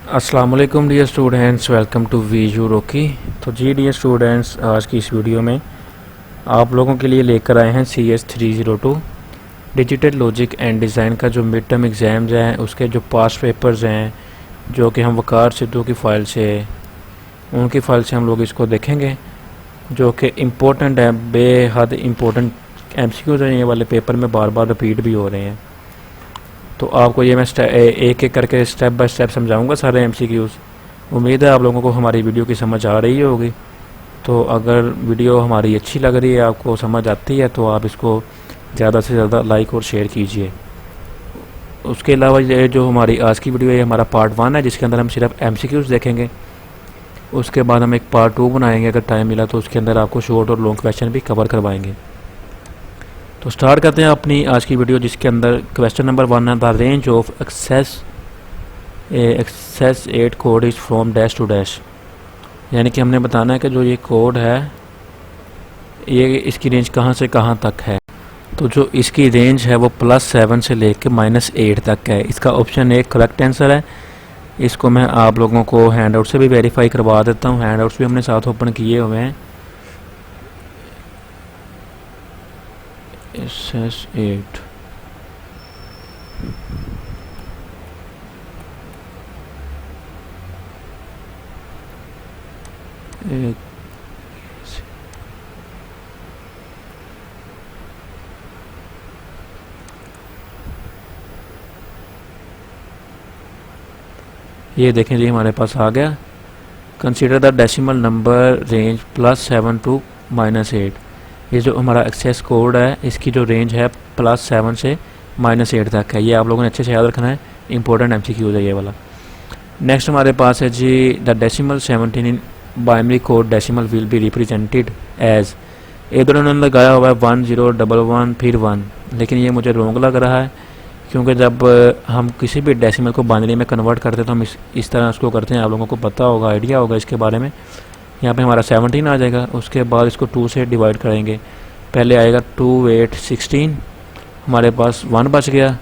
अस्सलाम वालेकुम dear students, welcome to वीजू रोकी। तो जी डियर स्टूडेंट्स, आज की इस वीडियो में आप लोगों के लिए लेकर आए हैं CS 302 digital logic and design का जो मिड टर्म एग्ज़ाम्स हैं उसके जो पास्ट पेपर्स हैं, जो कि हम वकार सिद्धू की फ़ाइल से उनकी फ़ाइल से हम लोग इसको देखेंगे, जो कि इम्पोर्टेंट है, बेहद इम्पोर्टेंट MCQs हैं। ये वाले पेपर में बार बार रिपीट भी हो रहे हैं। तो आपको ये मैं एक एक करके स्टेप बाय स्टेप समझाऊंगा सारे MCQs। उम्मीद है आप लोगों को हमारी वीडियो की समझ आ रही होगी। तो अगर वीडियो हमारी अच्छी लग रही है, आपको समझ आती है, तो आप इसको ज़्यादा से ज़्यादा लाइक और शेयर कीजिए। उसके अलावा ये जो हमारी आज की वीडियो है, ये हमारा पार्ट 1 है, जिसके अंदर हम सिर्फ MCQs देखेंगे। उसके बाद हम एक पार्ट 2 बनाएंगे, अगर टाइम मिला तो उसके अंदर आपको शॉर्ट और लॉन्ग क्वेश्चन भी कवर करवाएंगे। तो स्टार्ट करते हैं अपनी आज की वीडियो, जिसके अंदर क्वेश्चन नंबर 1 है, the range of excess 8 code is from dash to dash. यानी कि हमने बताना है कि जो ये कोड है, ये इसकी रेंज कहाँ से कहाँ तक है। तो जो इसकी रेंज है वो +7 से लेकर -8 तक है। इसका ऑप्शन एक करेक्ट आंसर है। इसको मैं आप लोगों को हैंड आउट से भी वेरीफाई करवा देता हूँ। हैंड आउट्स भी हमने साथ ओपन किए हुए हैं। SS8 एक ये देखें जी, हमारे पास आ गया। Consider the decimal number range +7 to -8। ये जो हमारा एक्सेस कोड है, इसकी जो रेंज है +7 से -8 तक है। ये आप लोगों ने अच्छे से याद रखना है, इंपॉर्टेंट MCQ है ये वाला। नेक्स्ट हमारे पास है जी, the decimal 17 in binary code decimal will be represented as. इधर उन्होंने लगाया हुआ है 1011 फिर 1, लेकिन ये मुझे रॉन्ग लग रहा है, क्योंकि जब हम किसी भी डेसिमल को बाइनरी में कन्वर्ट करते हैं तो हम इस तरह उसको करते हैं। आप लोगों को पता होगा, आइडिया होगा इसके बारे में। यहाँ पे हमारा 17 आ जाएगा, उसके बाद इसको 2 से डिवाइड करेंगे। पहले आएगा 2 8 16, हमारे पास 1 बच गया।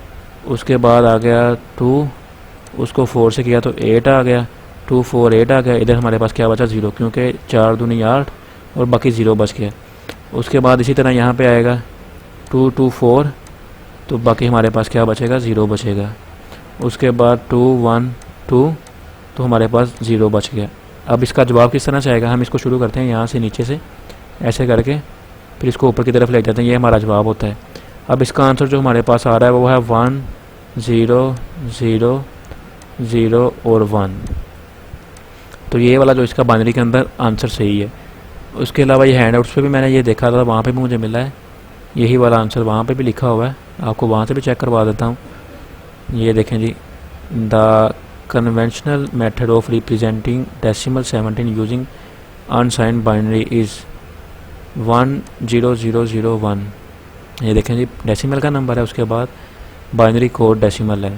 उसके बाद आ गया 2, उसको 4 से किया तो 8 आ गया। 2 4 8 आ गया। इधर हमारे पास क्या बचा, 0, क्योंकि 4 दूनी 8 और बाकी 0 बच गया। उसके बाद इसी तरह यहाँ पे आएगा 2 2 4, तो बाकी हमारे पास क्या बचेगा, 0 बचेगा। उसके बाद 2 1 2, तो हमारे पास 0 बच गया। अब इसका जवाब किस तरह से आएगा, हम इसको शुरू करते हैं यहाँ से नीचे से ऐसे करके, फिर इसको ऊपर की तरफ ले जाते हैं। ये हमारा जवाब होता है। अब इसका आंसर जो हमारे पास आ रहा है वो है 1 0 0 0 और 1। तो ये वाला जो इसका बाइनरी के अंदर आंसर सही है। उसके अलावा ये हैंड आउट्स पे भी मैंने ये देखा था, वहाँ पे भी मुझे मिला है यही वाला आंसर, वहाँ पे भी लिखा हुआ है। आपको वहाँ से भी चेक करवा देता हूँ। ये देखें जी, the conventional method of representing decimal 17 using unsigned binary is 1 0 0 0 1। ये देखें जी, डेसिमल का नंबर है, उसके बाद बाइनरी कोड डेसिमल है।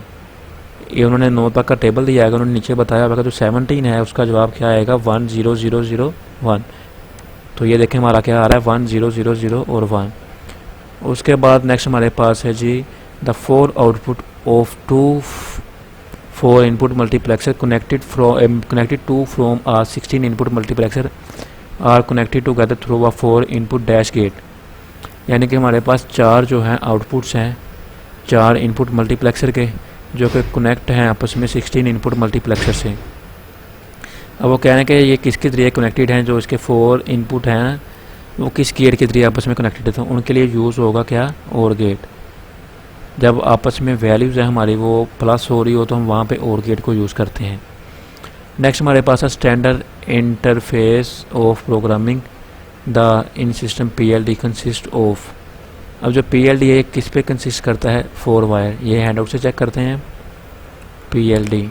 ये उन्होंने 9 तक का टेबल दिया है, उन्होंने नीचे बताया होगा जो 17 है उसका जवाब क्या आएगा, 1 0 0 0 1। तो ये देखें हमारा क्या आ रहा है, 1 0 0 0 और 1। उसके बाद नेक्स्ट हमारे पास है जी, the 4 output of 2 4 input multiplexer connected to from a 16 input multiplexer are connected together through a 4 input dash gate. यानी कि हमारे पास 4 जो हैं आउटपुट्स हैं 4 इनपुट मल्टीप्लेक्सर के, जो कि कनेक्ट हैं आपस में 16 इनपुट मल्टीप्लेक्सर से। अब वो कह रहे हैं कि ये किसके जरिए कनेक्टेड हैं, जो इसके 4 इनपुट हैं वो किस गेट के जरिए आपस में कनेक्टेड है, तो उनके लिए यूज़ होगा क्या, और गेट। जब आपस में वैल्यूज़ है हमारी वो प्लस हो रही हो तो हम वहाँ पे और गेट को यूज़ करते हैं। नेक्स्ट हमारे पास है standard interface of programming the in system PLD consist of. अब जो PLD है किस पे कंसिस्ट करता है, 4 वायर। ये हैंड आउट से चेक करते हैं। PLD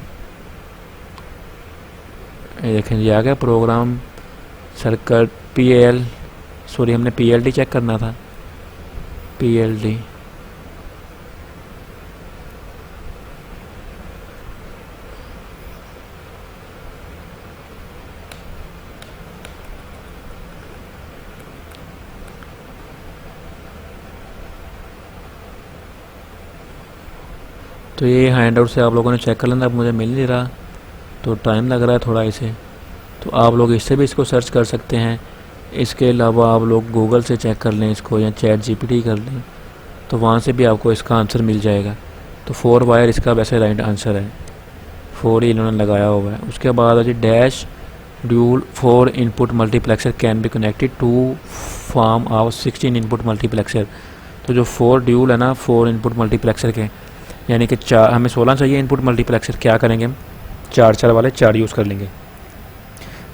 ये देखें, ये आ गया प्रोग्राम सर्किट सॉरी हमने PLD चेक करना था, PLD। तो ये हैंड आउट से आप लोगों ने चेक कर लेना, अब मुझे मिल नहीं रहा। तो टाइम लग रहा है थोड़ा इसे, तो आप लोग इससे भी इसको सर्च कर सकते हैं। इसके अलावा आप लोग गूगल से चेक कर लें इसको, या चैट जीपीटी कर लें, तो वहाँ से भी आपको इसका आंसर मिल जाएगा। तो 4 वायर इसका वैसे राइट आंसर है, 4 ही इन्होंने लगाया हुआ है। उसके बाद है जी dash dual 4 input multiplexer can be connected to form of 16 input multiplexer. तो जो 4 ड्यूल है ना 4 इनपुट मल्टीप्लेक्सर के, यानी कि 4, हमें 16 चाहिए इनपुट मल्टीप्लेक्सर, क्या करेंगे हम 4 वाले 4 यूज़ कर लेंगे,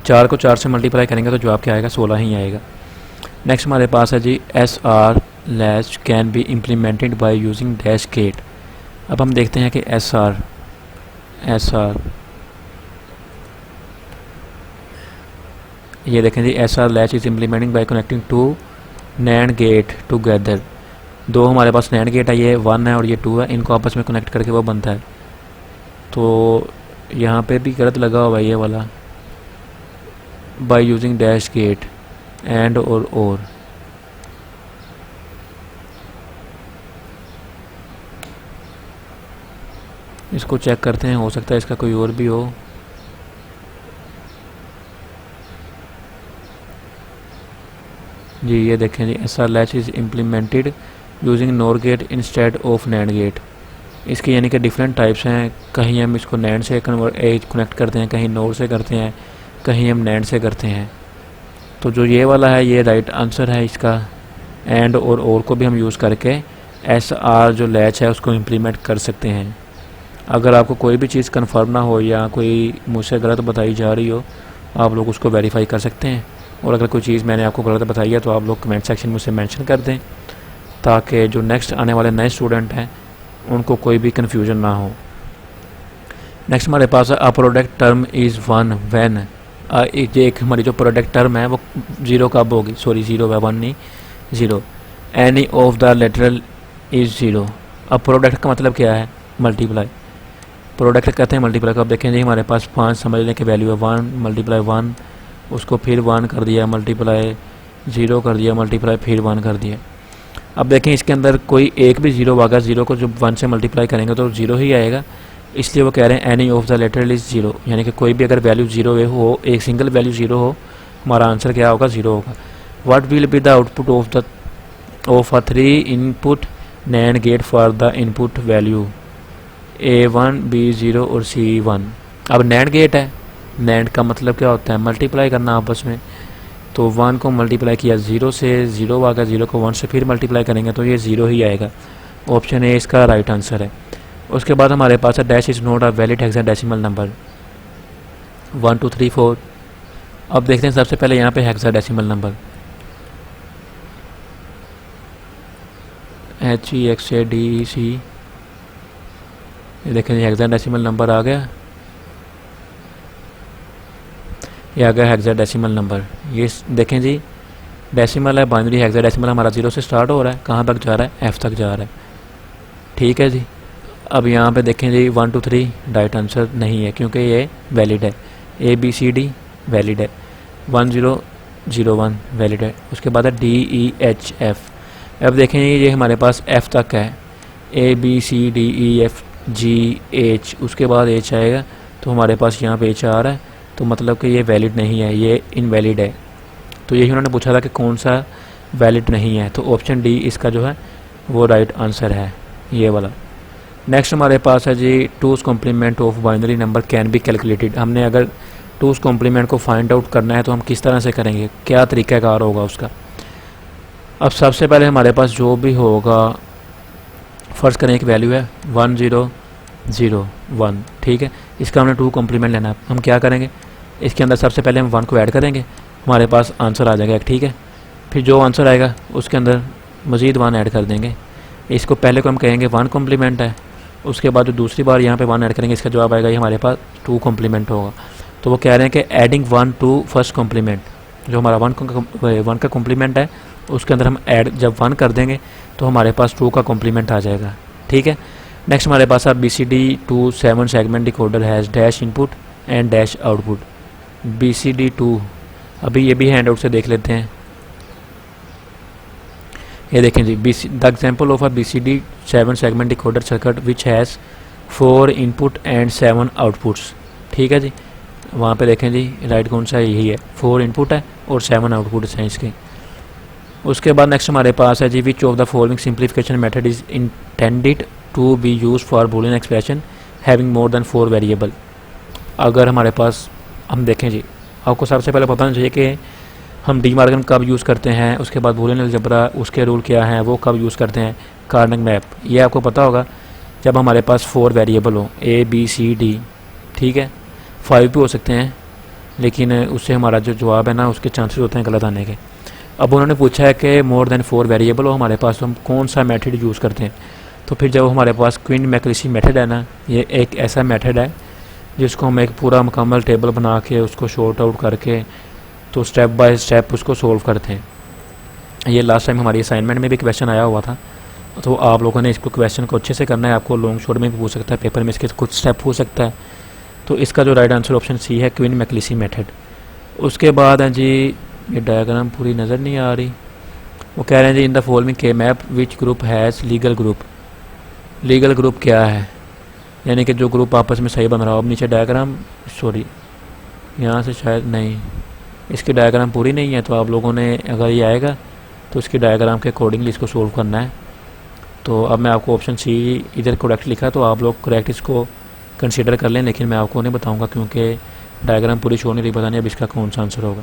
4 को 4 से मल्टीप्लाई करेंगे तो जवाब क्या आएगा 16 ही आएगा। नेक्स्ट हमारे पास है जी SR latch can be implemented by using dash gate. अब हम देखते हैं कि SR ये देखें जी SR latch is implementing by connecting two NAND gate together. 2 हमारे पास नैंड गेट है, ये 1 है और ये 2 है, इनको आपस में कनेक्ट करके वो बनता है। तो यहाँ पे भी गलत लगा हुआ है ये वाला, by using dash gate and और इसको चेक करते हैं, हो सकता है इसका कोई और भी हो। जी ये देखें जी SR latch is implemented using NOR gate instead of NAND gate. इसके यानी कि डिफरेंट टाइप्स हैं, कहीं हम इसको नैंड से कनेक्ट करते हैं, कहीं नोर से करते हैं, कहीं हम नैंड से करते हैं। तो जो ये वाला है ये राइट आंसर है इसका। एंड और को भी हम यूज़ करके SR जो लैच है उसको इम्प्लीमेंट कर सकते हैं। अगर आपको कोई भी चीज़ कन्फर्म ना हो या कोई मुझसे गलत बताई जा रही हो, आप लोग उसको वेरीफाई कर सकते हैं। और अगर कोई चीज़ मैंने आपको गलत बताई है तो आप लोग कमेंट सेक्शन में उसे मेंशन कर दें, ताकि जो नेक्स्ट आने वाले नए स्टूडेंट हैं उनको कोई भी कन्फ्यूजन ना हो। नेक्स्ट हमारे पास है a product term is 1 when, ये एक हमारी जो प्रोडक्ट टर्म है वो 0 कब होगी, सॉरी 0 है 1 नहीं 0। Any of the lateral is 0। अब प्रोडक्ट का मतलब क्या है मल्टीप्लाई, प्रोडक्ट कहते हैं मल्टीप्लाई को। अब देखें जी हमारे पास 5 समझने की वैल्यू है, 1 मल्टीप्लाई 1, उसको फिर 1 कर दिया मल्टीप्लाई 0 कर दिया मल्टीप्लाई फिर 1 कर दिया। अब देखें इसके अंदर कोई एक भी 0 आएगा, 0 को जब 1 से मल्टीप्लाई करेंगे तो 0 ही आएगा, इसलिए वो कह रहे हैं any of the letter is 0, यानी कि कोई भी अगर वैल्यू 0 हो, एक सिंगल वैल्यू 0 हो, हमारा आंसर क्या होगा 0 होगा। What will be the output of a 3 input NAND get for the input value A1 B0 और C1। अब नैंड गेट है, नैंड का मतलब क्या होता है मल्टीप्लाई करना आपस में। तो 1 को मल्टीप्लाई किया 0 से, 0 आ गया, 0 को 1 से फिर मल्टीप्लाई करेंगे तो ये 0 ही आएगा। ऑप्शन ए इसका राइट आंसर है। उसके बाद हमारे पास है dash is not a valid hexadecimal number 1 2 3 4। अब देखते हैं सबसे पहले यहाँ पे हेक्साडेसिमल नंबर HEXADEC, ये देखें हेक्साडेसिमल नंबर आ गया, ये आ गया हेक्साडेसिमल नंबर। ये देखें जी डेसिमल है, बाइनरी हेक्साडेसिमल हमारा 0 से स्टार्ट हो रहा है, कहाँ तक जा रहा है F तक जा रहा है, ठीक है जी। अब यहाँ पे देखें जी 1 2 3 राइट आंसर नहीं है क्योंकि ये वैलिड है, ABCD वैलिड है, 1 0 0 1 वैलिड है। उसके बाद है DEHF। अब देखें ये हमारे पास F तक है, ABCDEFGH, उसके बाद H आएगा, तो हमारे पास यहाँ पे H आ रहा है, तो मतलब कि ये वैलिड नहीं है, ये इनवैलिड है। तो यही उन्होंने पूछा था कि कौन सा वैलिड नहीं है, तो ऑप्शन डी इसका जो है वो राइट आंसर है, ये वाला। नेक्स्ट हमारे पास है जी two's complement of binary number can be calculated. हमने अगर टूज़ कॉम्प्लीमेंट को फाइंड आउट करना है तो हम किस तरह से करेंगे, क्या तरीक़ाकार होगा उसका। अब सबसे पहले हमारे पास जो भी होगा, फ़र्ज़ करें एक वैल्यू है 1 0 0 1, ठीक है, इसका हमने 2 कॉम्प्लीमेंट लेना है। हम क्या करेंगे, इसके अंदर सबसे पहले हम 1 को ऐड करेंगे, हमारे पास आंसर आ जाएगा, ठीक है। फिर जो आंसर आएगा उसके अंदर मज़ीद 1 ऐड कर देंगे। इसको पहले को हम कहेंगे 1 कॉम्प्लीमेंट है, उसके बाद जो दूसरी बार यहाँ पे 1 ऐड करेंगे, इसका जवाब आएगा ये हमारे पास 2 कॉम्प्लीमेंट होगा। तो वो कह रहे हैं कि एडिंग 1 टू फर्स्ट कॉम्प्लीमेंट, जो हमारा 1 का कॉम्प्लीमेंट है उसके अंदर हम ऐड जब 1 कर देंगे तो हमारे पास 2 का कॉम्प्लीमेंट आ जाएगा, ठीक है। नेक्स्ट हमारे पास अब BCD to 7 segment decoder has dash input and dash output. BCD 2, अभी ये भी हैंड आउट से देख लेते हैं। ये देखें जी the example of a BCD 7 segment decoder circuit which has 4 input and 7 outputs, ठीक है जी। वहाँ पे देखें जी राइट कौन सा है, यही है, 4 इनपुट है और 7 आउटपुट है इसके। उसके बाद नेक्स्ट हमारे पास है जी which of the following simplification method is intended to be use for Boolean expression having more than 4 variable. अगर हमारे पास हम देखें जी, आपको सबसे पहले पता होना चाहिए कि हम डी मार्गन कब यूज़ करते हैं, उसके बाद बूलियन अलजेब्रा उसके रूल क्या हैं, वो कब यूज़ करते हैं, कार्नेग मैप ये आपको पता होगा जब हमारे पास 4 वेरिएबल हो ए बी सी डी, ठीक है, 5 भी हो सकते हैं, लेकिन उससे हमारा जो जवाब है ना उसके चांसेस होते हैं गलत आने के। अब उन्होंने पूछा है कि मोर देन 4 वेरिएबल हो हमारे पास, तो हम कौन सा मेथड यूज़ करते हैं। तो फिर जब हमारे पास क्वीन मैक्लिसी मेथड है ना, ये एक ऐसा मेथड है जिसको हम एक पूरा मुकम्मल टेबल बना के उसको शॉर्ट आउट करके तो स्टेप बाय स्टेप उसको सोल्व करते हैं। ये लास्ट टाइम हमारी असाइनमेंट में भी क्वेश्चन आया हुआ था, तो आप लोगों ने इसको क्वेश्चन को अच्छे से करना है। आपको लॉन्ग शॉर्ट में भी पूछ सकता है, पेपर में इसके कुछ स्टेप हो सकता है। तो इसका जो राइट आंसर ऑप्शन सी है, क्वीन मैक्लिसी मेथड। उसके बाद है जी, ये डायग्राम पूरी नज़र नहीं आ रही, वो कह रहे हैं जी इन द फॉलोइंग के map which group has legal group. Legal group क्या है, यानी कि जो ग्रुप आपस में सही बन रहा हो। अब नीचे डायग्राम, सॉरी यहाँ से शायद नहीं, इसकी डायग्राम पूरी नहीं है, तो आप लोगों ने अगर ये आएगा तो इसकी डायग्राम के अकॉर्डिंगली इसको सोल्व करना है। तो अब मैं आपको ऑप्शन सी इधर करेक्ट लिखा, तो आप लोग करेक्ट इसको कंसीडर कर लें, लेकिन मैं आपको नहीं बताऊंगा क्योंकि डायग्राम पूरी शो नहीं रही, पता नहीं अब इसका कौन सा आंसर होगा।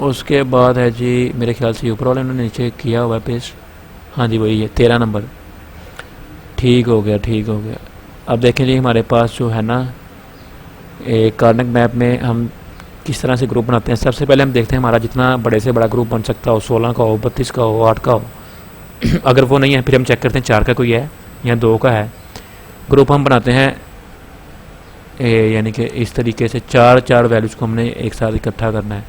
उसके बाद है जी मेरे ख्याल से ऊपर वाले उन्होंने नीचे किया हुआ है पेस्ट, हाँ जी वही है 13 नंबर, ठीक हो गया ठीक हो गया। अब देखें जी हमारे पास जो है ना कार्नेग मैप में हम किस तरह से ग्रुप बनाते हैं। सबसे पहले हम देखते हैं हमारा जितना बड़े से बड़ा ग्रुप बन सकता हो, 16 का हो, 32 का हो, 8 का हो। अगर वो नहीं है फिर हम चेक करते हैं 4 का कोई है या 2 का है। ग्रुप हम बनाते हैं यानी कि इस तरीके से 4 वैल्यूज़ को हमने एक साथ इकट्ठा करना है।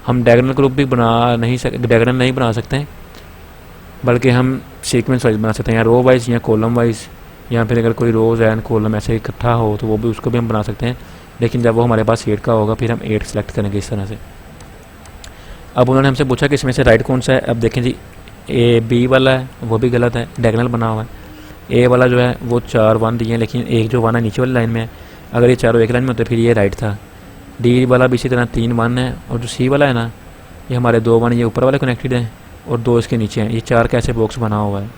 हम डायगोनल ग्रुप भी डायगोनल नहीं बना सकते हैं, बल्कि हम सीक्वेंस वाइज बना सकते हैं, या रो वाइज या कॉलम वाइज, या फिर अगर कोई रोज़ एंड कॉलम ऐसे इकट्ठा हो तो वो भी उसको भी हम बना सकते हैं। लेकिन जब वो हमारे पास 8 का होगा फिर हम 8 सेलेक्ट करेंगे इस तरह से। अब उन्होंने हमसे पूछा कि इसमें से राइट कौन सा है। अब देखें जी ए बी वाला है वो भी गलत है, डायगोनल बना हुआ है। ए वाला जो है वो 4 1 दिए हैं, लेकिन एक जो 1 है नीचे वाली लाइन में है, अगर ये चारों एक लाइन में होते फिर ये राइट था। डी वाला भी इसी तरह 3 1 है, और जो सी वाला है ना ये हमारे 2 1 ये ऊपर वाले कनेक्टेड हैं और 2 इसके नीचे हैं। ये 4 का ऐसे बॉक्स बना हुआ है,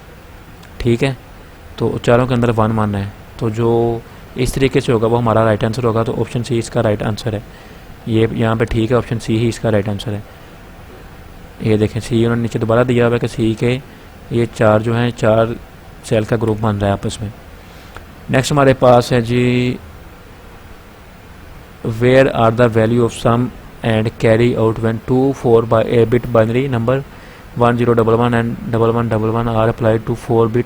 ठीक है, तो चारों के अंदर 1 1 है, तो जो इस तरीके से होगा वो हमारा राइट आंसर होगा। तो ऑप्शन सी इसका राइट आंसर है। ये यहाँ पे ठीक है, ऑप्शन सी ही इसका राइट आंसर है। ये देखें सी उन्होंने नीचे दोबारा दिया हुआ है कि सी के ये 4 जो हैं 4 सेल का ग्रुप बन रहा है आपस में। नेक्स्ट हमारे पास है जी where are the value of sum and carry out when 2 4 by a bit binary number 1011 and 1111 are applied to 4 bit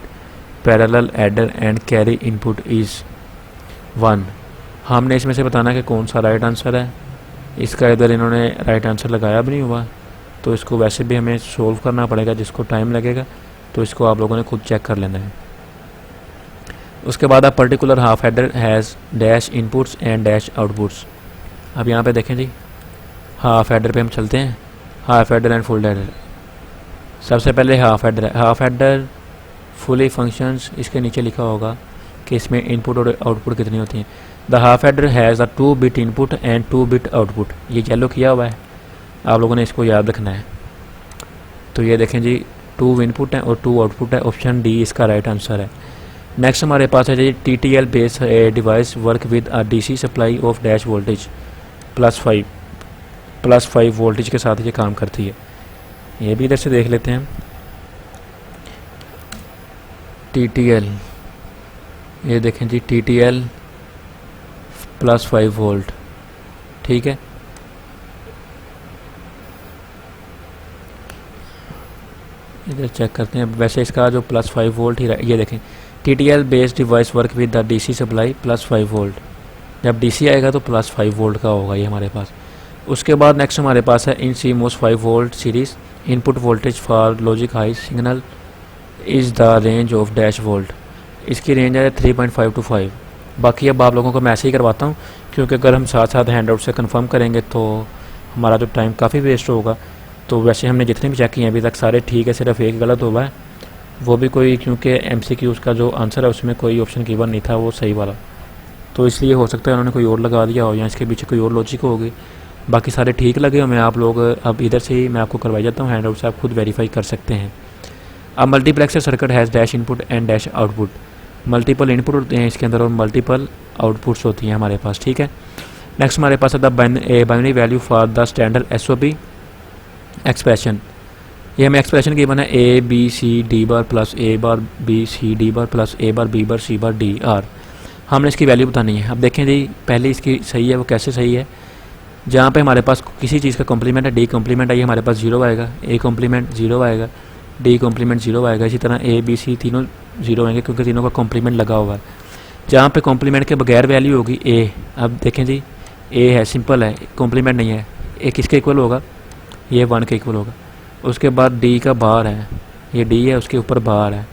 parallel adder and carry input is 1। हमने इसमें से बताना कि कौन सा राइट आंसर है। इसका इधर इन्होंने राइट आंसर लगाया भी नहीं हुआ, तो इसको वैसे भी हमें सोल्व करना पड़ेगा जिसको टाइम लगेगा, तो इसको आप लोगों ने खुद चेक कर लेना है। उसके बाद आप particular half header has dash inputs and dash outputs. अब यहाँ पे देखें जी हाफ हेडर पे हम चलते हैं, half header and full header. सबसे पहले हाफ हेडर है, हाफ हेडर फुली फंक्शंस, इसके नीचे लिखा होगा कि इसमें इनपुट और आउटपुट कितनी होती हैं। The half header has a 2 bit input and 2 bit output. ये येलो किया हुआ है, आप लोगों ने इसको याद रखना है। तो ये देखें जी 2 इनपुट है और 2 आउटपुट है, ऑप्शन डी इसका राइट आंसर है। नेक्स्ट हमारे पास है जी TTL base device work with a DC supply of dash voltage +5 voltage के साथ ये काम करती है। ये भी इधर से देख लेते हैं। TTL, ये देखें जी TTL +5 वोल्ट, ठीक है। इधर चेक करते हैं। वैसे इसका जो +5 वोल्ट ही ये देखें TTL based device work with the DC supply +5 volt. जब DC आएगा तो +5 वोल्ट का होगा ये हमारे पास। उसके बाद नेक्स्ट हमारे पास है इन CMOS 5 volt series input voltage for logic high signal is the range of dash volt. इसकी रेंज है 3.5 to 5। बाकी अब आप लोगों को मैं ऐसे ही करवाता हूँ, क्योंकि अगर हम साथ साथ हैंड आउट से कंफर्म करेंगे तो हमारा जो टाइम काफ़ी वेस्ट होगा। तो वैसे हमने जितने भी चेक किए हैं अभी तक सारे ठीक है, सिर्फ एक गलत हुआ है, वो भी कोई क्योंकि MCQ उसका जो आंसर है उसमें कोई ऑप्शन गिवन नहीं था वो सही वाला। तो इसलिए हो सकता है उन्होंने कोई और लगा दिया हो या इसके पीछे कोई और लॉजिक होगी। बाकी सारे ठीक लगे हमें, आप लोग अब इधर से ही मैं आपको करवाई जाता हूँ हैंड आउट से, आप खुद वेरीफाई कर सकते हैं। अब multiplexer circuit has dash input and dash output, multiple input होते हैं इसके अंदर और मल्टीपल आउटपुट्स होती हैं हमारे पास, ठीक है। नेक्स्ट हमारे पास है the binary value for the standard SOP expression. ये हमें एक्सप्रेशन की बना है A B C D bar plus A bar B C D bar plus A bar B bar C bar D are, हमने इसकी वैल्यू बतानी है। अब देखें जी, पहले इसकी सही है वो कैसे सही है, जहाँ पे हमारे पास किसी चीज़ का कॉम्प्लीमेंट है, डी कॉम्प्लीमेंट है, ये हमारे पास 0 आएगा, ए कॉम्प्लीमेंट 0 आएगा, डी कॉम्प्लीमेंट 0 आएगा। इसी तरह ए बी सी तीनों 0 आएंगे क्योंकि तीनों का कॉम्प्लीमेंट लगा हुआ है। जहाँ पे कॉम्प्लीमेंट के बगैर वैल्यू होगी ए, अब देखें जी ए है, सिंपल है, कॉम्प्लीमेंट नहीं है, ए किसके इक्वल होगा, ये 1 के इक्वल होगा। उसके बाद डी का बार है, ये डी है, उसके ऊपर बार है,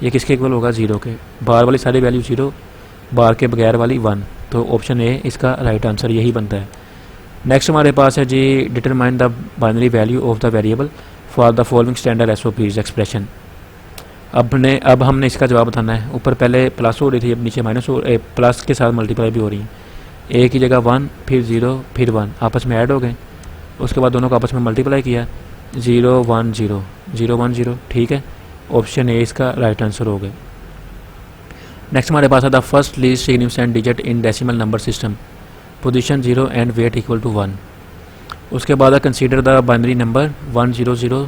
ये किसके इक्वल होगा, 0 के। बार वाली सारी वैल्यू 0, बार के बगैर वाली 1, तो ऑप्शन ए इसका राइट आंसर यही बनता है। नेक्स्ट हमारे पास है जी determine the binary value of the variable for the following standard SOPs expression. अब हमने इसका जवाब बताना है। ऊपर पहले प्लस हो रही थी, अब नीचे माइनस प्लस के साथ मल्टीप्लाई भी हो रही है। ए की जगह 1, फिर 0, फिर 1 आपस में ऐड हो गए, उसके बाद दोनों को आपस में मल्टीप्लाई किया, 0 1 0 0 1 0, ठीक है। ऑप्शन ए इसका राइट आंसर हो गया। नेक्स्ट हमारे पास है the first least significant digit in decimal number system, position 0 and weight equal to 1। उसके बाद consider the binary number 1 0 0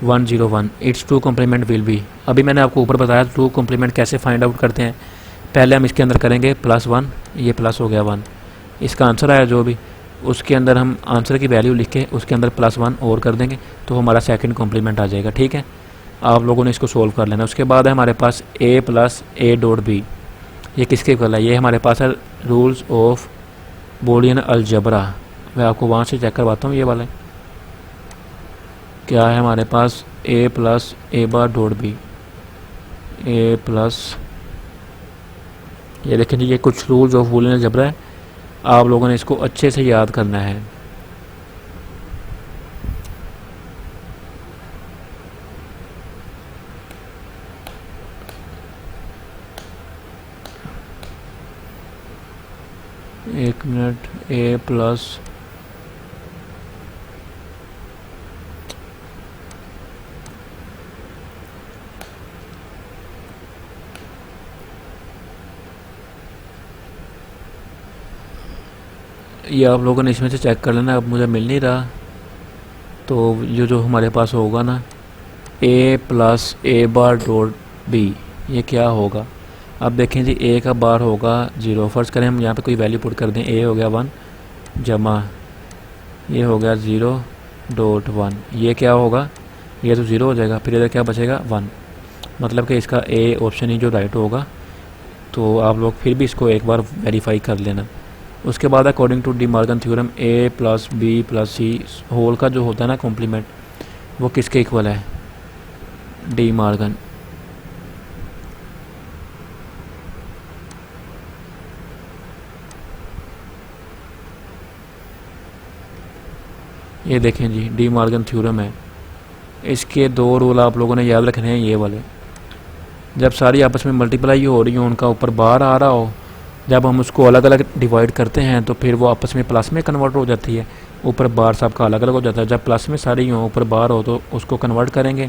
1 0 1, it's two complement will be. अभी मैंने आपको ऊपर बताया टू कॉम्प्लीमेंट कैसे फाइंड आउट करते हैं। पहले हम इसके अंदर करेंगे +1, ये प्लस हो गया 1, इसका आंसर आया जो भी, उसके अंदर हम आंसर की वैल्यू लिख के उसके अंदर +1 और कर देंगे तो हमारा सेकंड कॉम्प्लीमेंट आ जाएगा, ठीक है। आप लोगों ने इसको सोल्व कर लेना। उसके बाद है हमारे पास a + a डॉट b, ये किसके इक्वल है, ये हमारे पास है रूल्स ऑफ बूलियन अलजबरा। मैं आपको वहाँ से चेक करवाता हूँ। ये वाला क्या है हमारे पास, a + a bar dot b, a plus, ये देखें जी ये कुछ रूल्स ऑफ बूलियन अलजबरा है, आप लोगों ने इसको अच्छे से याद करना है। एक मिनट, a प्लस ये आप लोगों ने इसमें से चेक कर लेना, अब मुझे मिल नहीं रहा, तो जो हमारे पास होगा ना a + a bar dot b, ये क्या होगा। अब देखें जी a का बार होगा 0, फर्ज करें हम यहाँ पे कोई वैल्यू पुट कर दें, a हो गया 1 जमा ये हो गया 0.1, ये क्या होगा, ये तो 0 हो जाएगा, फिर इधर क्या बचेगा 1, मतलब कि इसका a ऑप्शन ही जो राइट होगा। तो आप लोग फिर भी इसको एक बार वेरीफाई कर लेना। उसके बाद according to De Morgan theorem a + b + c whole का जो होता है ना कॉम्प्लीमेंट, वो किसके इक्वल है, डी मॉर्गन। ये देखें जी डी मॉर्गन थ्योरम है, इसके 2 रूल आप लोगों ने याद रखने हैं। ये वाले, जब सारी आपस में मल्टीप्लाई हो रही हो, उनका ऊपर बार आ रहा हो, जब हम उसको अलग अलग डिवाइड करते हैं तो फिर वो आपस में प्लस में कन्वर्ट हो जाती है, ऊपर बार सबका अलग अलग हो जाता है। जब प्लस में सारी हो ऊपर बार हो तो उसको कन्वर्ट करेंगे,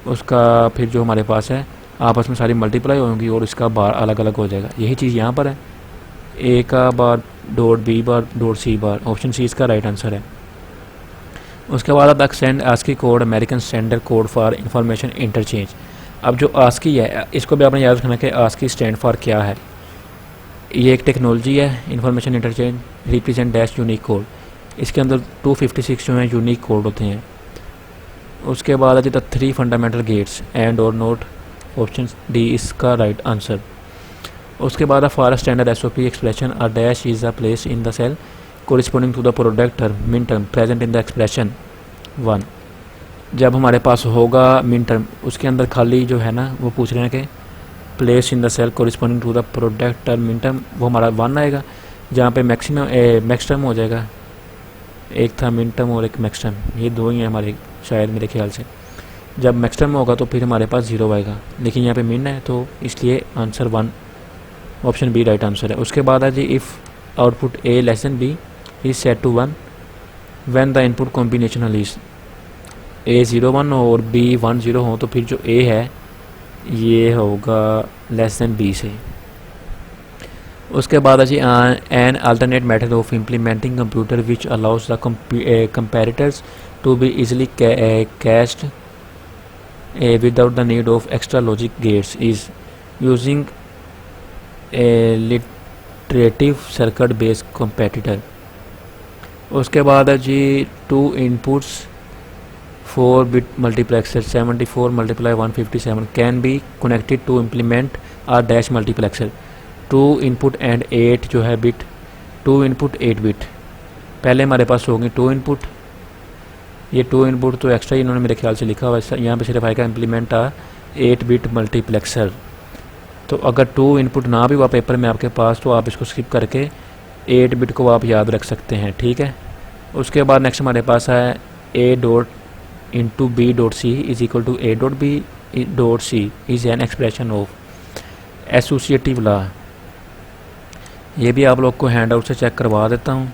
उसका फिर जो हमारे पास है आपस में सारी मल्टीप्लाई होंगी और इसका बार अलग अलग हो जाएगा। यही चीज़ यहाँ पर है, a का बार डॉट b बार डॉट c बार, ऑप्शन सी इसका राइट आंसर है। उसके बाद अब extend ASCII code, American standard code for information interchange. अब जो आस्की है इसको भी आपने याद रखना कि आस्की स्टैंड फॉर क्या है। ये एक टेक्नोलॉजी है, information interchange represent dash unique code, इसके अंदर 256 जो हैं यूनिक कोड होते हैं। उसके बाद है द 3 फंडामेंटल गेट्स एंड और नोट, ऑप्शन डी इसका राइट आंसर। उसके बाद for standard SOP expression a dash is a place in the cell corresponding to the product term min term present in the expression 1। जब हमारे पास होगा min term, उसके अंदर खाली जो है ना वो पूछ रहे हैं कि place in the cell corresponding to the product term min term, वो हमारा 1 आएगा, जहाँ पे मैक्सिमम मैक्स टर्म हो जाएगा। एक था मिन टर्म और एक मैक्स टर्म, ये 2 ही हैं हमारे शायद मेरे ख्याल से। जब मैक्स टर्म होगा तो फिर हमारे पास 0 आएगा, लेकिन यहाँ पे मिन है तो इसलिए answer 1 option B right answer है। उसके बाद है जी if output A less than B is set to 1 when the input combinational is A 0 1 और बी 1 0 हो, तो फिर जो ए है ये होगा लेस देन बी से। उसके बाद है जी an alternate method of implementing computer which allows the comparators to be easily cased without the need of extra logic gates is using a iterative circuit based comparator। उसके बाद है जी 2 inputs 4 bit multiplexer 74 multiply 157 can be connected to implement a dash multiplexer 2 input and 8 जो है bit 2 input 8 bit। पहले हमारे पास होंगे 2 input, ये 2 input तो एक्स्ट्रा ही इन्होंने मेरे ख्याल से लिखा हुआ है, यहाँ पे सिर्फ आएगा इम्प्लीमेंट आ 8 बिट मल्टीप्लेक्सर। तो अगर 2 इनपुट ना भी हुआ पेपर में आपके पास तो आप इसको स्किप करके 8 बिट को आप याद रख सकते हैं, ठीक है। उसके बाद नेक्स्ट हमारे पास है A dot into B dot C is equal to A dot B dot C is an expression of associative law. ये भी आप लोग को हैंड आउट से चेक करवा देता हूँ।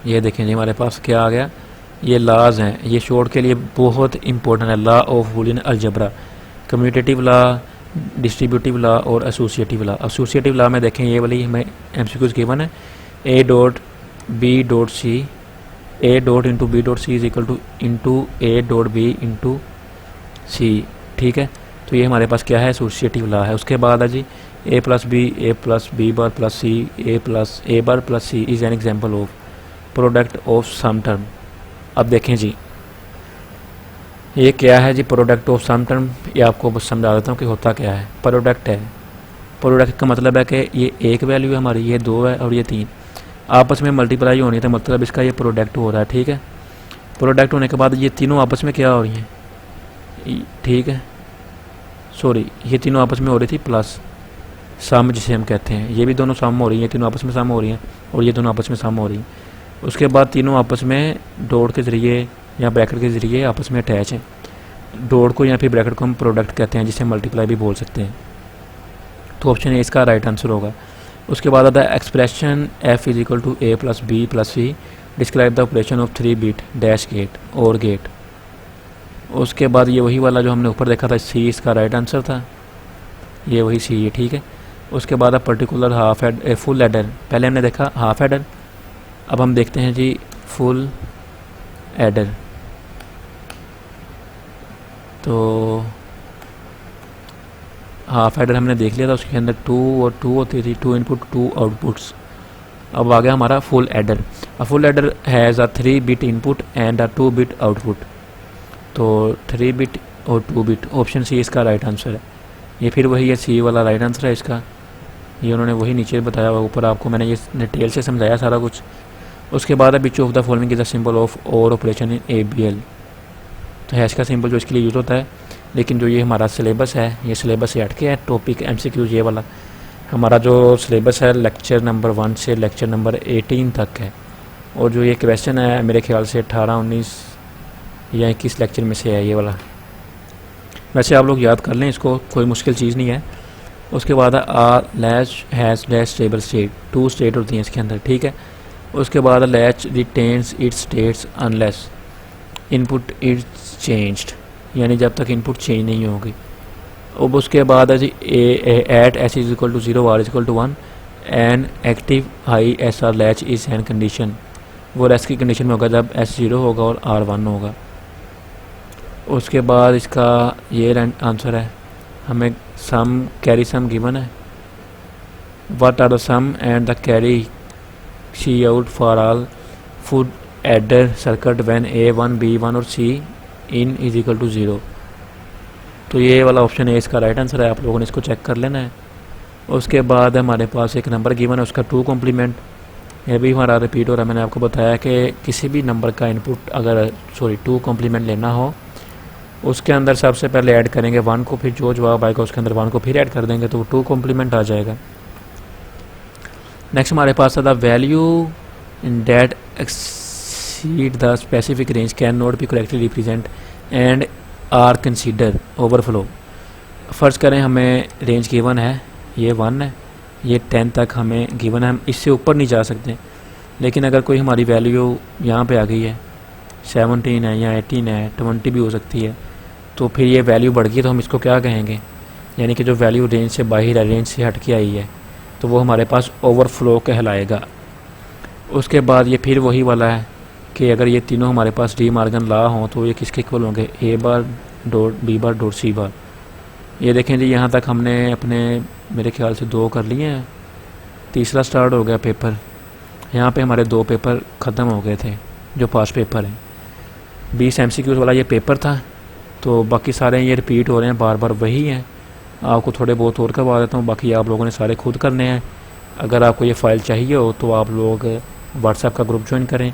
ये देखें जी हमारे पास क्या आ गया, ये लॉज हैं, ये शॉर्ट के लिए बहुत इंपॉर्टेंट है। Law of Boolean algebra, commutative law, distributive law और एसोसिएटिव लॉ। एसोसिएटिव लॉ में देखें ये वाली हमें एमसीक्यूज गिवन है, A dot B dot C A dot into B dot C is equal to into A dot B into C, ठीक है। तो ये हमारे पास क्या है, एसोसिएटिव लॉ है। उसके बाद है जी A plus B bar plus C A bar plus C is an example of product of sum term. अब देखें जी ये क्या है जी, प्रोडक्ट ऑफ सम टर्म। ये आपको बस समझा देता हूँ कि होता क्या है। प्रोडक्ट है, प्रोडक्ट का मतलब है कि ये एक वैल्यू है हमारी, ये 2 है और ये 3 आपस में मल्टीप्लाई होनी है, तो मतलब इसका ये प्रोडक्ट हो रहा है, ठीक है। प्रोडक्ट होने के बाद ये तीनों आपस में क्या हो रही हैं, ठीक है, सॉरी ये तीनों आपस में हो रही थी प्लस सम जिसे हम कहते हैं, ये भी दोनों सम हो रही हैं, ये तीनों आपस में सम हो रही हैं और ये दोनों आपस में सम हो रही हैं। उसके बाद तीनों आपस में डॉट के ज़रिए या ब्रैकेट के ज़रिए आपस में अटैच हैं। डॉट को या फिर ब्रैकेट को हम प्रोडक्ट कहते हैं, जिसे मल्टीप्लाई भी बोल सकते हैं। तो ऑप्शन ए इसका राइट आंसर होगा। उसके बाद आता है expression F is equal to A plus B plus C describe the operation of 3 bit dash gate OR gate. उसके बाद ये वही वाला जो हमने ऊपर देखा था, सी इसका राइट आंसर था, ये वही सी है, ठीक है। उसके बाद अब particular half and full adder, पहले हमने देखा हाफ एडर, अब हम देखते हैं जी फुल एडर। तो हाफ एडर हमने देख लिया था, उसके अंदर 2 और 2 होती थी, 2 इनपुट 2 आउटपुट्स। अब आ गया हमारा full adder. A full adder has a 3 bit input and a 2 bit output. तो 3 बिट और 2 बिट, ऑप्शन सी इसका राइट आंसर है। ये फिर वही है, सी वाला राइट आंसर है इसका। ये उन्होंने वही नीचे बताया हुआ, ऊपर आपको मैंने ये डिटेल से समझाया सारा कुछ। उसके बाद है विच of the following is the symbol of और ऑपरेशन इन ABL। तो हैश का सिंबल जो इसके लिए यूज़ होता है, लेकिन जो ये हमारा सिलेबस है, ये सिलेबस से हट के है, टॉपिक MCQ ये वाला हमारा जो सिलेबस है लेक्चर नंबर 1 से लेक्चर नंबर 18 तक है। और जो ये क्वेश्चन है मेरे ख्याल से 18, 19 या 21 लेक्चर में से है ये वाला। वैसे आप लोग याद कर लें इसको, कोई मुश्किल चीज़ नहीं है। उसके बाद a latch has dash stable state, 2 state होती हैं इसके अंदर, ठीक है। उसके बाद latch retains its states unless input its changed, यानी जब तक इनपुट चेंज नहीं होगी। अब उसके बाद है जी at S is equal to 0 R is equal to 1 an active high SR latch is an condition. वो रेस की कंडीशन में होगा जब S 0 होगा और R 1 होगा। उसके बाद इसका ये आंसर है, हमें सम कैरी सम गिवन है, what are the sum and the carry C out for all full adder circuit when A1 B1 और C in is equal to 0। तो ये वाला ऑप्शन है इसका राइट आंसर है, आप लोगों ने इसको चेक कर लेना है। उसके बाद हमारे पास एक नंबर गिवन है, उसका 2 कॉम्प्लीमेंट, ये भी हमारा रिपीट हो रहा है। मैंने आपको बताया कि किसी भी नंबर का इनपुट अगर 2 कॉम्प्लीमेंट लेना हो, उसके अंदर सबसे पहले ऐड करेंगे 1 को, फिर जो जवाब आएगा उसके अंदर 1 को फिर ऐड कर देंगे, तो 2 कॉम्प्लीमेंट आ जाएगा। नेक्स्ट हमारे पास था the value in that exceed the specific range cannot be correctly represent and are considered overflow। फ़र्ज़ करें हमें रेंज गिवन है, ये 1 है, ये 10 तक हमें गिवन है, हम इससे ऊपर नहीं जा सकते। लेकिन अगर कोई हमारी वैल्यू यहाँ पे आ गई है 17 है या 18 है, 20 भी हो सकती है, तो फिर ये वैल्यू बढ़ गई तो हम इसको क्या कहेंगे, यानी कि जो वैल्यू रेंज से बाहर है, रेंज से हट के आई है, तो वो हमारे पास ओवरफ्लो कहलाएगा। उसके बाद ये फिर वही वाला है कि अगर ये तीनों हमारे पास डी मॉर्गन लॉ हों तो ये किसके इक्वल होंगे, A bar dot B bar dot C bar. ये देखें जी, यहाँ तक हमने अपने मेरे ख्याल से 2 कर लिए हैं, तीसरा स्टार्ट हो गया पेपर। यहाँ पे हमारे 2 पेपर ख़त्म हो गए थे जो पास पेपर हैं। 20 MCQs वाला ये पेपर था, तो बाकी सारे ये रिपीट हो रहे हैं, बार बार वही हैं। आपको थोड़े बहुत और करवा देता हूँ, बाकी आप लोगों ने सारे खुद करने हैं। अगर आपको ये फ़ाइल चाहिए हो तो आप लोग व्हाट्सएप का ग्रुप ज्वाइन करें,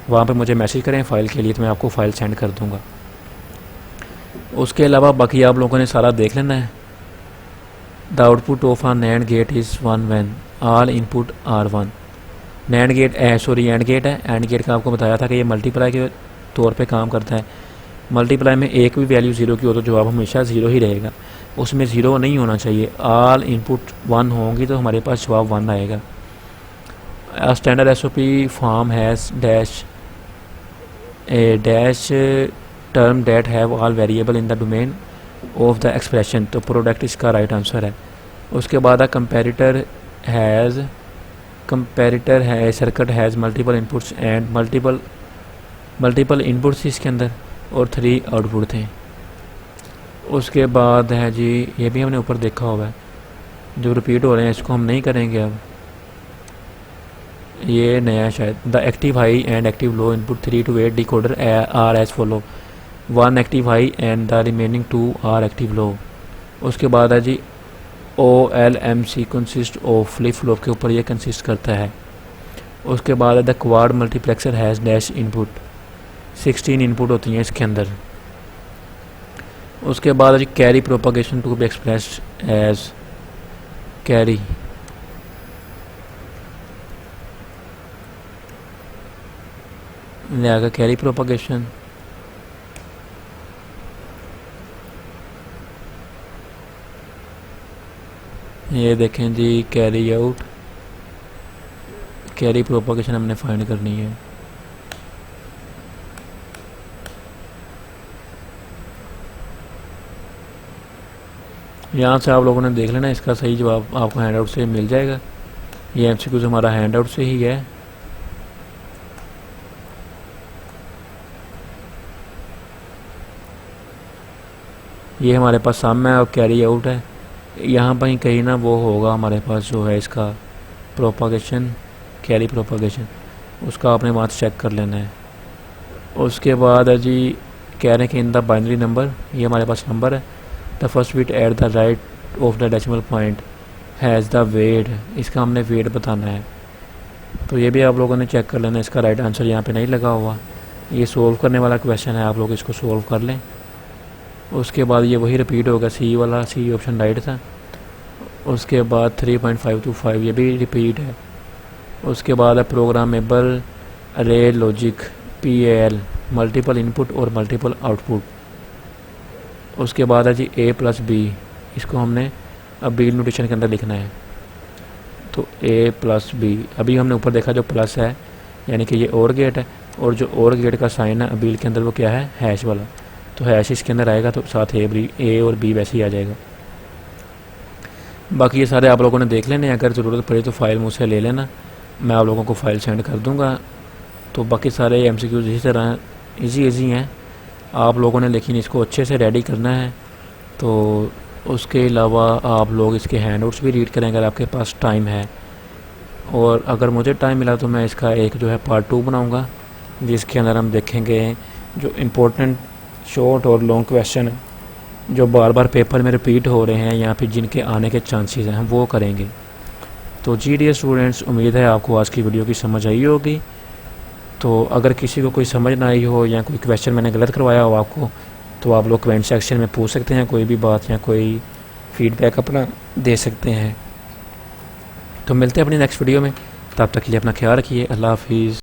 वहाँ पे मुझे मैसेज करें फ़ाइल के लिए, तो मैं आपको फ़ाइल सेंड कर दूँगा। उसके अलावा बाकी आप लोगों ने सारा देख लेना है। The output of a NAND gate is 1 when all input are 1। NAND gate AND gate है। एंड गेट का आपको बताया था कि ये मल्टीप्लाई के तौर पे काम करता है। मल्टीप्लाई में एक भी वैल्यू 0 की हो तो जवाब हमेशा 0 ही रहेगा, उसमें 0 नहीं होना चाहिए। ऑल इनपुट 1 होंगी तो हमारे पास जवाब 1 आएगा। Standard SOP form has dash A dash term debt have all variable in the domain of the expression, तो प्रोडक्ट इसका राइट आंसर है। उसके बाद कंपैरेटर है circuit has multiple inputs and multiple inputs इसके अंदर और 3 आउटपुट थे। उसके बाद है जी, ये भी हमने ऊपर देखा हुआ है, जो रिपीट हो रहे हैं इसको हम नहीं करेंगे अब, ये नया शायद। The active high and active low input 3 to 8 decoder are as follow, 1 active high and the remaining 2 are active low. उसके बाद है जी OLMC consist of flip flop के ऊपर ये कंसिस्ट करता है। उसके बाद है the quad multiplexer has dash input, 16 input होती हैं इसके अंदर। उसके बाद जी carry propagation to be expressed as carry, लिहाजा कैरी प्रोपागेशन। ये देखें जी, कैरी आउट, कैरी प्रोपागेशन हमने फाइंड करनी है। यहाँ से आप लोगों ने देख लेना, इसका सही जवाब आपको हैंड आउट से मिल जाएगा। ये MCQs हमारा हैंड आउट से ही है। ये हमारे पास सामने है और कैरी आउट है। यहाँ पर ही कहीं ना वो होगा हमारे पास जो है इसका प्रोपागेशन, कैरी प्रोपागेशन, उसका आपने वहाँ से चेक कर लेना है। उसके बाद है जी, कह रहे हैं कि इन द बाइनरी नंबर, ये हमारे पास नंबर है, the first bit at the right of the decimal point has the weight, इसका हमने वेट बताना है। तो ये भी आप लोगों ने चेक कर लेना, इसका राइट आंसर यहाँ पे नहीं लगा हुआ। ये सोल्व करने वाला क्वेश्चन है, आप लोग इसको सोल्व कर लें। उसके बाद ये वही रिपीट होगा, सी वाला, सी ऑप्शन राइट था। उसके बाद 3.525 ये भी रिपीट है। उसके बाद है प्रोग्रामेबल अरे लॉजिक PAL, मल्टीपल इनपुट और मल्टीपल आउटपुट। उसके बाद है जी A+B, इसको हमने अब बी नोटेशन के अंदर लिखना है। तो A+B, अभी हमने ऊपर देखा जो प्लस है यानी कि ये और गेट है, और जो और गेट का साइन है अबील के अंदर वो क्या है, हैश वाला, तो हैश इसके अंदर आएगा, तो साथ ए और बी वैसे ही आ जाएगा। बाकी ये सारे आप लोगों ने देख लेने, अगर ज़रूरत पड़े तो फ़ाइल मुझसे ले लेना, मैं आप लोगों को फ़ाइल सेंड कर दूंगा। तो बाकी सारे MCQs इसी तरह इजी हैं आप लोगों ने, लेकिन इसको अच्छे से रेडी करना है। तो उसके अलावा आप लोग इसके हैंडआउट्स भी रीड करें अगर आपके पास टाइम है, और अगर मुझे टाइम मिला तो मैं इसका एक जो है पार्ट 2 बनाऊँगा, जिसके अंदर हम देखेंगे जो इम्पोर्टेंट शॉर्ट और लॉन्ग क्वेश्चन है जो बार बार पेपर में रिपीट हो रहे हैं या फिर जिनके आने के चांसेस हैं, हम वो करेंगे। तो जी डियर स्टूडेंट्स, उम्मीद है आपको आज की वीडियो की समझ आई होगी। तो अगर किसी को कोई समझ ना आई हो या कोई क्वेश्चन मैंने गलत करवाया हो आपको, तो आप लोग कमेंट सेक्शन में पूछ सकते हैं, कोई भी बात या कोई फीडबैक अपना दे सकते हैं। तो मिलते हैं अपनी नेक्स्ट वीडियो में, तब तक के लिए अपना ख्याल रखिए। अल्लाह हाफिज़।